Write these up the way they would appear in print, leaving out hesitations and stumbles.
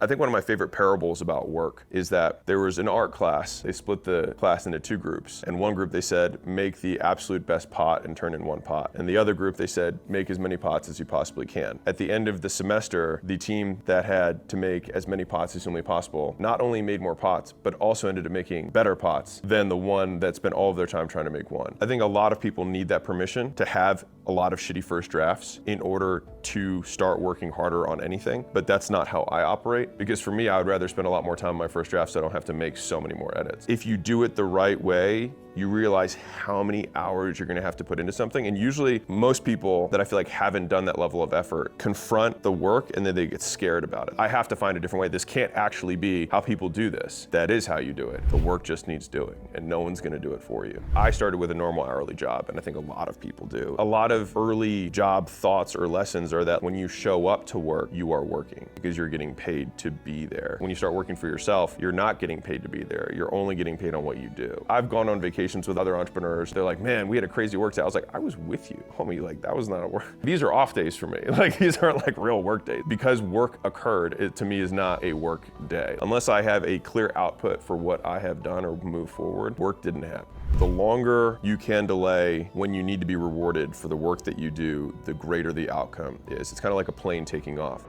I think one of my favorite parables about work is that there was an art class. They split the class into two groups. And one group, they said, make the absolute best pot and turn in one pot. And the other group, they said, make as many pots as you possibly can. At the end of the semester, the team that had to make as many pots as humanly possible not only made more pots, but also ended up making better pots than the one that spent all of their time trying to make one. I think a lot of people need that permission to have a lot of shitty first drafts in order to start working harder on anything, but that's not how I operate, because for me, I would rather spend a lot more time on my first draft so I don't have to make so many more edits. If you do it the right way, you realize how many hours you're gonna have to put into something, and usually most people that I feel like haven't done that level of effort confront the work and then they get scared about it. I have to find a different way. This can't actually be how people do this. That is how you do it. The work just needs doing, and no one's gonna do it for you. I started with a normal hourly job, and I think a lot of people do. A lot of early job thoughts or lessons are that when you show up to work, you are working because you're getting paid to be there. When you start working for yourself, you're not getting paid to be there. You're only getting paid on what you do. I've gone on vacations with other entrepreneurs. They're like, man, we had a crazy work day. I was like, I was with you, homie. Like, that was not a work. These are off days for me. Like, these aren't like real work days. Because work occurred, it to me is not a work day. Unless I have a clear output for what I have done or move forward, work didn't happen. The longer you can delay when you need to be rewarded for the work that you do, the greater the outcome is. It's kind of like a plane taking off.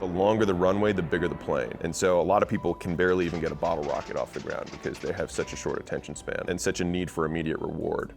The longer the runway, the bigger the plane. And so a lot of people can barely even get a bottle rocket off the ground because they have such a short attention span and such a need for immediate reward.